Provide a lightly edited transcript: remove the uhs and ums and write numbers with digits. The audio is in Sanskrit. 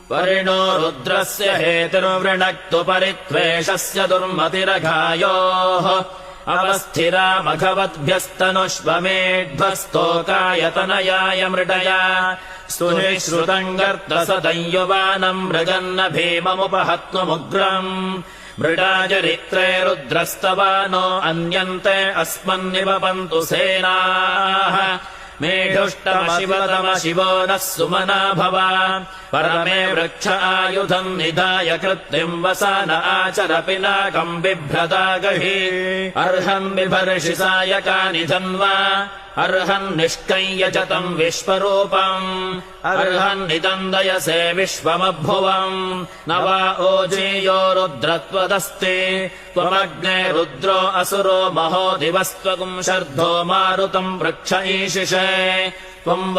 परिणो रुद्रस्य हेतिर्वृणक्तु परित्वेषस्य दुर्मतिरघायोः अवस्थिरामघवद्भ्यस्तनुष्वमेध्वस्तोकायतनयाय मृडया सुनिश्रुतम् गर्तसदंयुवानम् मृगन्न भीममुपहत्वमुग्रम् मृडाचरित्रे रुद्रस्तवानो अन्यन्ते अस्मन्निवपन्तु सेनाः मेढुष्टमशिवतमशिवो नः सुमना भव परमे वृक्ष आयुधम् निधाय कृत्तिम् वसान आचर पिनाकम् बिभ्रता गहि अर्हन् बिभर्षि सायकानि धन्वा अर्हन् निष्कञ्यजतम् विश्वरूपम् अर्हन्निदन्दयसे विश्वमभुवम् न वा ओजेयो रुद्रत्वदस्ति त्वमग्ने रुद्रो असुरो महो दिवस्त्वगुम् शर्धो मारुतम् वृक्ष ईशिषे त्वम्